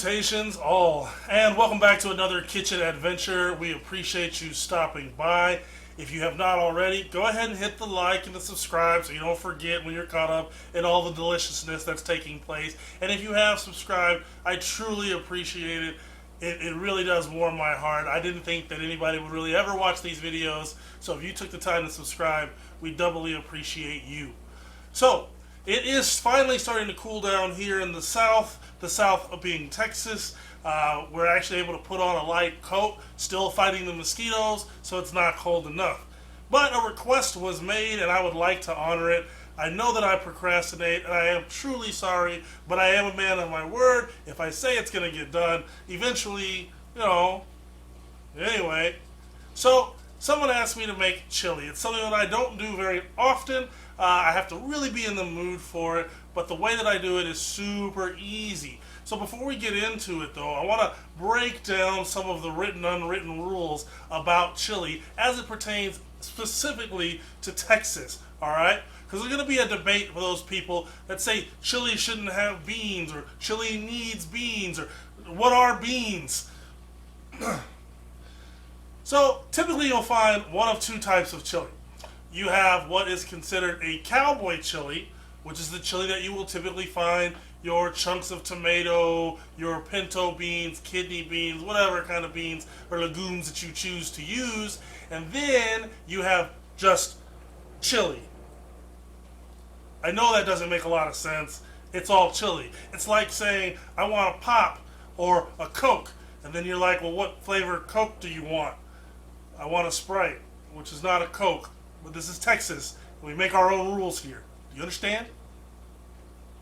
Salutations all, and welcome back to another kitchen adventure. We appreciate you stopping by. If you have not already, go ahead and hit the like and the subscribe so you don't forget when you're caught up in all the deliciousness that's taking place. And if you have subscribed, I truly appreciate it. It really does warm my heart. I didn't think that anybody would really ever watch these videos, so if you took the time to subscribe, we doubly appreciate you. So, it is finally starting to cool down here in the south being Texas. We're actually able to put on a light coat, still fighting the mosquitoes, so it's not cold enough. But a request was made, and I would like to honor it. I know that I procrastinate, and I am truly sorry, but I am a man of my word. If I say it's going to get done, eventually, anyway. So, someone asked me to make chili. It's something that I don't do very often. I have to really be in the mood for it, but the way that I do it is super easy. So before we get into it though, I want to break down some of the written, unwritten rules about chili as it pertains specifically to Texas, alright? Because there's going to be a debate for those people that say chili shouldn't have beans, or chili needs beans, or what are beans? So typically you'll find one of two types of chili. You have what is considered a cowboy chili, which is the chili that you will typically find your chunks of tomato, your pinto beans, kidney beans, whatever kind of beans or legumes that you choose to use. And then you have just chili. I know that doesn't make a lot of sense. It's all chili. It's like saying, I want a pop or a Coke. And then you're like, well, what flavor Coke do you want? I want a Sprite, which is not a Coke. But this is Texas, and we make our own rules here. Do you understand?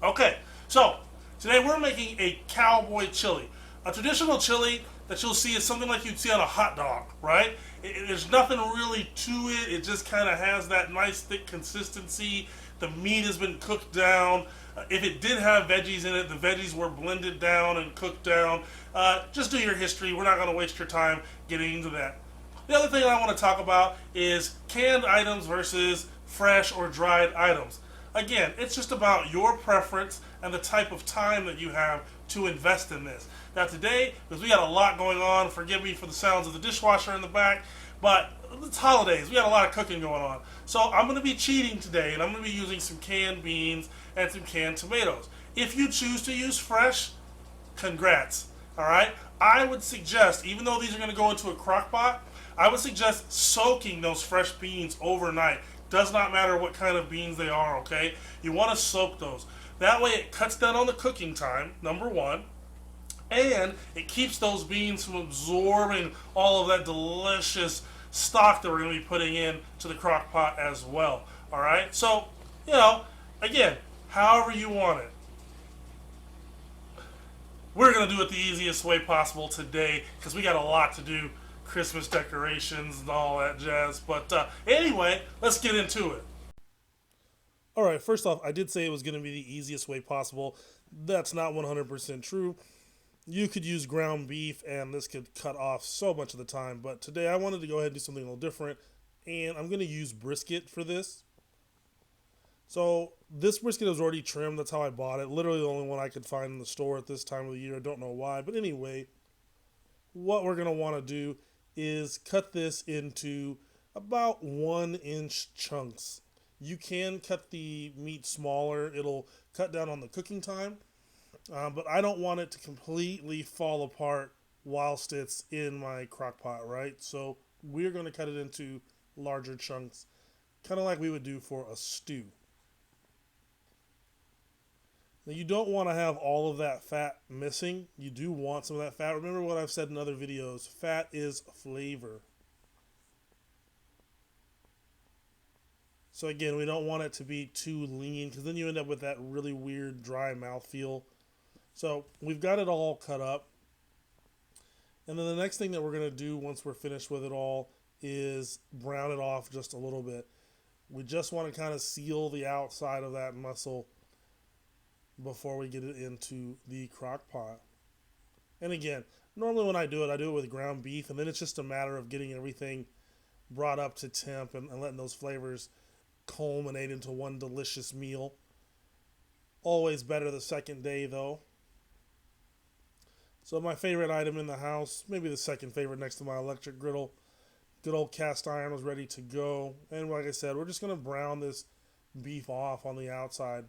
Okay, so today we're making a cowboy chili. A traditional chili that you'll see is something like you'd see on a hot dog, right? There's nothing really to it. It just kind of has that nice thick consistency. The meat has been cooked down. If it did have veggies in it, the veggies were blended down and cooked down. Just do your history. We're not going to waste your time getting into that. The other thing I want to talk about is canned items versus fresh or dried items. Again, it's just about your preference and the type of time that you have to invest in this. Now today, because we got a lot going on, forgive me for the sounds of the dishwasher in the back, but it's holidays, we got a lot of cooking going on. So I'm going to be cheating today, and I'm going to be using some canned beans and some canned tomatoes. If you choose to use fresh, congrats, alright? I would suggest, even though these are going to go into a crock pot, I would suggest soaking those fresh beans overnight. Does not matter what kind of beans they are, okay? You want to soak those. That way it cuts down on the cooking time, number one, and it keeps those beans from absorbing all of that delicious stock that we're going to be putting in to the crock pot as well, alright? So, again, however you want it. We're going to do it the easiest way possible today because we got a lot to do. Christmas decorations and all that jazz. But anyway, let's get into it. Alright, first off, I did say it was going to be the easiest way possible. That's not 100% true. You could use ground beef and this could cut off so much of the time. But today I wanted to go ahead and do something a little different. And I'm going to use brisket for this. So this brisket is already trimmed. That's how I bought it. Literally the only one I could find in the store at this time of the year. I don't know why. But anyway, what we're going to want to do is cut this into about 1-inch chunks. You can cut the meat smaller. It'll cut down on the cooking time. But I don't want it to completely fall apart whilst it's in my crock pot, right? So we're going to cut it into larger chunks, kind of like we would do for a stew. Now you don't want to have all of that fat missing. You do want some of that fat. Remember what I've said in other videos. Fat is flavor. So again, we don't want it to be too lean because then you end up with that really weird dry mouthfeel. So we've got it all cut up. And then the next thing that we're going to do once we're finished with it all is brown it off just a little bit. We just want to kind of seal the outside of that muscle before we get it into the crock pot. And again, normally when I do it with ground beef, and then it's just a matter of getting everything brought up to temp and letting those flavors culminate into one delicious meal. Always better the second day though. So my favorite item in the house, maybe the second favorite next to my electric griddle, good old cast iron was ready to go. And like I said, we're just going to brown this beef off on the outside.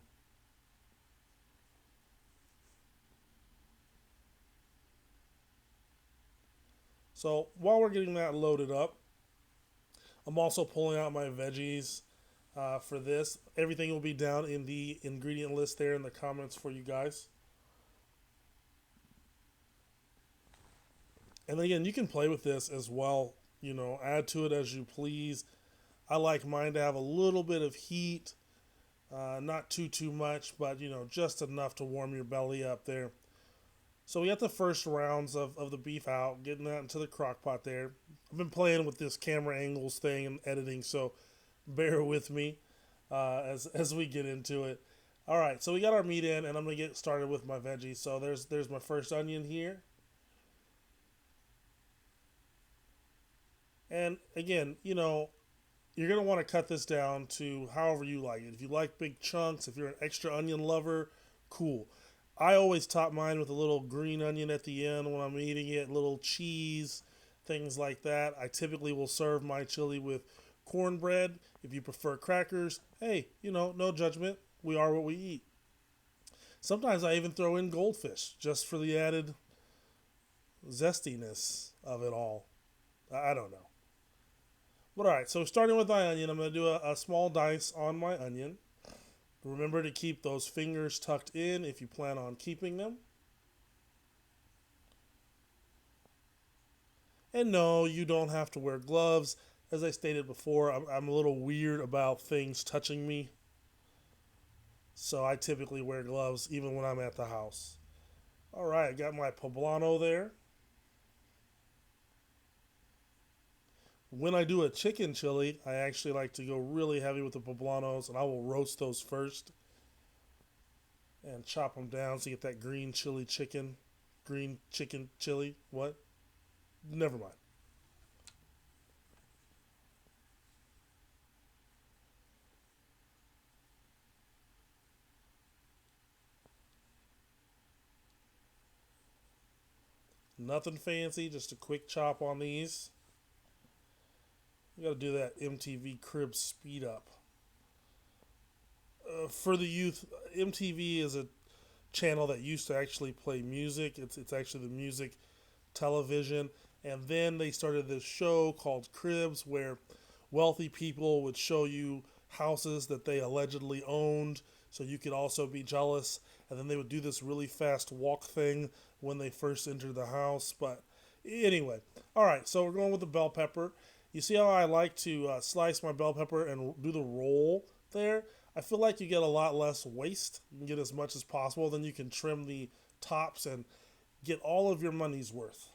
So while we're getting that loaded up, I'm also pulling out my veggies for this. Everything will be down in the ingredient list there in the comments for you guys. And again, you can play with this as well. You know, add to it as you please. I like mine to have a little bit of heat, not too much, but you know, just enough to warm your belly up there. So we got the first rounds of the beef out, getting that into the crock pot there. I've been playing with this camera angles thing and editing, so bear with me as we get into it. All right, so we got our meat in, and I'm gonna get started with my veggies. So there's my first onion here, and again, you know, you're gonna want to cut this down to however you like it. If you like big chunks, if you're an extra onion lover, cool. I always top mine with a little green onion at the end when I'm eating it, little cheese, things like that. I typically will serve my chili with cornbread. If you prefer crackers, hey, you know, no judgment. We are what we eat. Sometimes I even throw in goldfish just for the added zestiness of it all. I don't know. But alright, so starting with my onion, I'm going to do a small dice on my onion. Remember to keep those fingers tucked in if you plan on keeping them. And no, you don't have to wear gloves. As I stated before, I'm a little weird about things touching me. So I typically wear gloves even when I'm at the house. Alright, I got my poblano there. When I do a chicken chili, I actually like to go really heavy with the poblanos, and I will roast those first and chop them down so you get that green chili chicken. Green chicken chili. What? Never mind. Nothing fancy, just a quick chop on these. You gotta do that MTV Cribs speed up. For the youth, MTV is a channel that used to actually play music. It's actually the music television. And then they started this show called Cribs where wealthy people would show you houses that they allegedly owned so you could also be jealous. And then they would do this really fast walk thing when they first entered the house. But anyway, all right, so we're going with the bell pepper. You see how I like to slice my bell pepper and do the roll there? I feel like you get a lot less waste. You can get as much as possible. Then you can trim the tops and get all of your money's worth.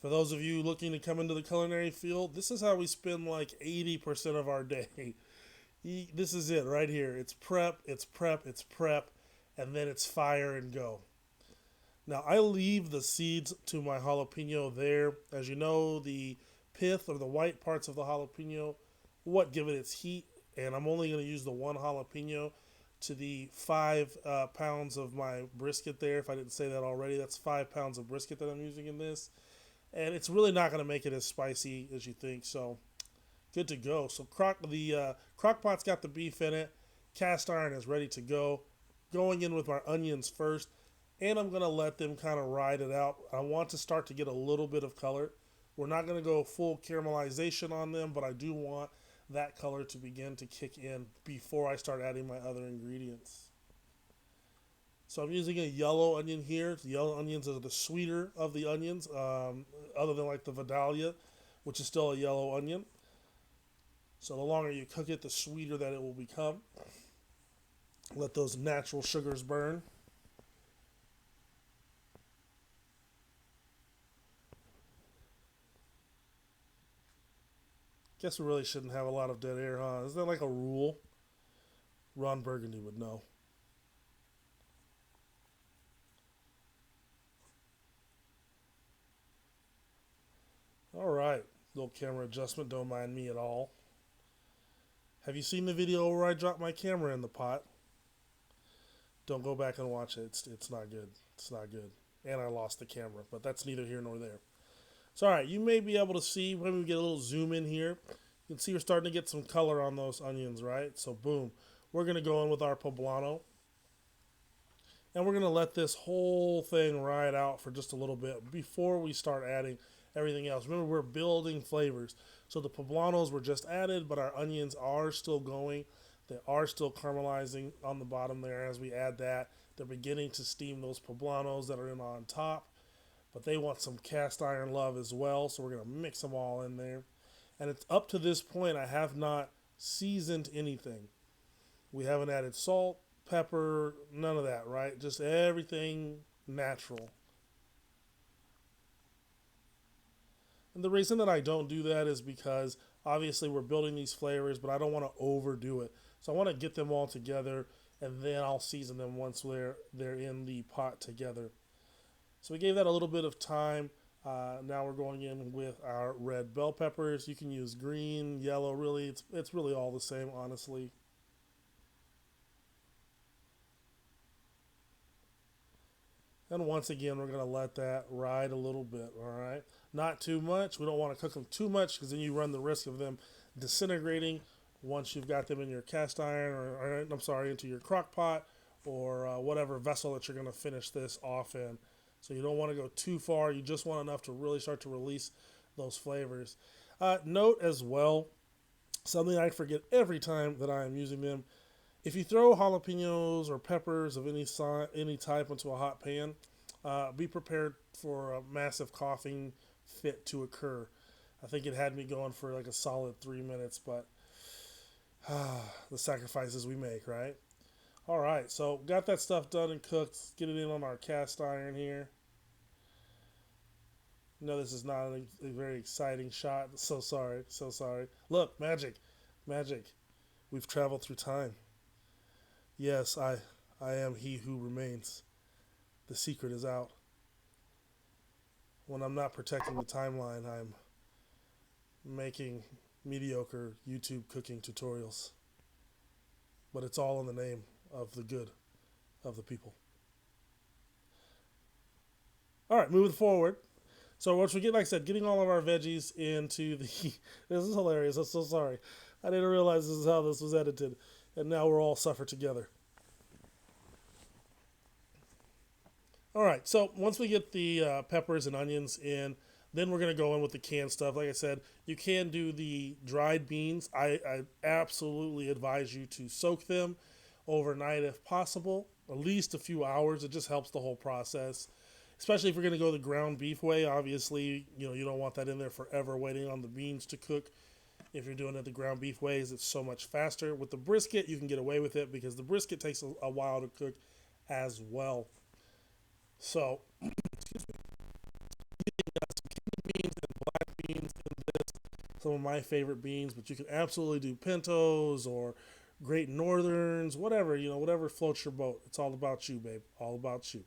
For those of you looking to come into the culinary field, this is how we spend like 80% of our day. This is it right here. It's prep, it's prep, it's prep, and then it's fire and go. Now, I leave the seeds to my jalapeno there. As you know, the pith or the white parts of the jalapeno, what give it its heat, and I'm only going to use the one jalapeno to the 5 pounds of my brisket there. If I didn't say that already, that's 5 pounds of brisket that I'm using in this. And it's really not going to make it as spicy as you think, so good to go. So the crock pot's got the beef in it. Cast iron is ready to go. Going in with our onions first, and I'm going to let them kind of ride it out. I want to start to get a little bit of color. We're not going to go full caramelization on them, but I do want that color to begin to kick in before I start adding my other ingredients. So I'm using a yellow onion here. The yellow onions are the sweeter of the onions, other than like the Vidalia, which is still a yellow onion. So the longer you cook it, the sweeter that it will become. Let those natural sugars burn. Guess we really shouldn't have a lot of dead air, huh? Is that like a rule? Ron Burgundy would know. All right. Little camera adjustment, don't mind me at all. Have you seen the video where I dropped my camera in the pot? Don't go back and watch it. It's not good. It's not good. And I lost the camera, but that's neither here nor there. So, all right, you may be able to see when we get a little zoom in here. You can see we're starting to get some color on those onions, right? So, boom. We're going to go in with our poblano. And we're going to let this whole thing ride out for just a little bit before we start adding everything else. Remember, we're building flavors. So the poblanos were just added, but our onions are still going. They are still caramelizing on the bottom there as we add that. They're beginning to steam those poblanos that are in on top, but they want some cast iron love as well, so we're going to mix them all in there. And it's up to this point, I have not seasoned anything. We haven't added salt, pepper, none of that, right? Just everything natural. And the reason that I don't do that is because obviously we're building these flavors, but I don't want to overdo it. So I want to get them all together, and then I'll season them once they're in the pot together. So we gave that a little bit of time. Now we're going in with our red bell peppers. You can use green, yellow, really. It's really all the same, honestly. And once again, we're going to let that ride a little bit, all right? Not too much. We don't want to cook them too much because then you run the risk of them disintegrating once you've got them in your cast iron or I'm sorry, into your crock pot or whatever vessel that you're going to finish this off in. So you don't want to go too far. You just want enough to really start to release those flavors. Note as well, something I forget every time that I am using them. If you throw jalapenos or peppers of any type into a hot pan, be prepared for a massive coughing fit to occur. I think it had me going for like a solid 3 minutes, but the sacrifices we make, right? All right, so got that stuff done and cooked. Let's get it in on our cast iron here. No, this is not a very exciting shot. So sorry, so sorry. Look, magic, magic. We've traveled through time. Yes, I am he who remains. The secret is out. When I'm not protecting the timeline, I'm making mediocre YouTube cooking tutorials. But it's all in the name of the good of the people. All right, moving forward. So once we get, like I said, getting all of our veggies into the... This is hilarious. I'm so sorry. I didn't realize this is how this was edited. And now we're all suffer together. All right, so once we get the peppers and onions in, then we're going to go in with the canned stuff. Like I said, you can do the dried beans. I absolutely advise you to soak them overnight if possible, at least a few hours. It just helps the whole process, especially if you're going to go the ground beef way. Obviously, you don't want that in there forever waiting on the beans to cook. If you're doing it the ground beef ways, it's so much faster. With the brisket, you can get away with it because the brisket takes a while to cook as well. So, excuse me. Some kidney beans and black beans in this. Some of my favorite beans, but you can absolutely do pintos or Great Northerns, whatever, whatever floats your boat. It's all about you, babe. All about you.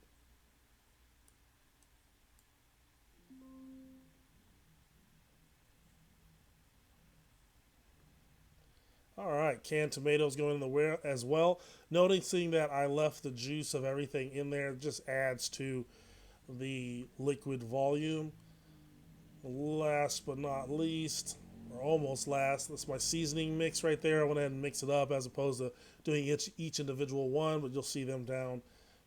All right, canned tomatoes going in the as well. Noticing that I left the juice of everything in there just adds to the liquid volume. Last but not least, or almost last, that's my seasoning mix right there. I went ahead and mix it up as opposed to doing each individual one, but you'll see them down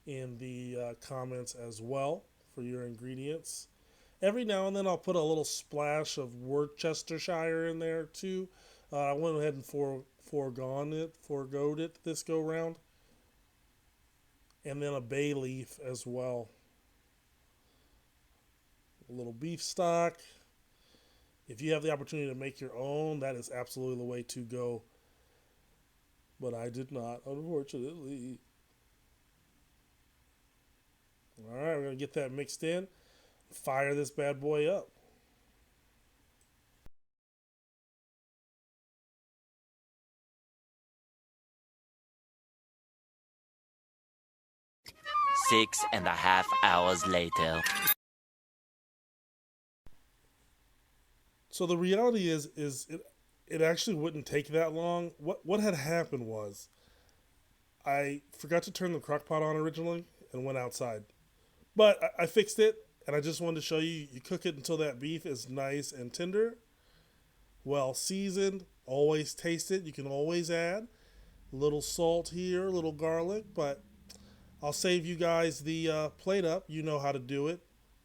in the comments as well for your ingredients. Every now and then I'll put a little splash of Worcestershire in there too. I went ahead and foregoed it this go round. And then a bay leaf as well. A little beef stock. If you have the opportunity to make your own, that is absolutely the way to go. But I did not, unfortunately. All right, we're going to get that mixed in. Fire this bad boy up. Six and a half hours later. So the reality is it actually wouldn't take that long. What had happened was I forgot to turn the crock pot on originally and went outside. But I fixed it, and I just wanted to show you. You cook it until that beef is nice and tender, well seasoned. Always taste it. You can always add a little salt here, a little garlic, but I'll save you guys the plate up. You know how to do it.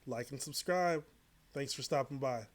Like and subscribe. Thanks for stopping by.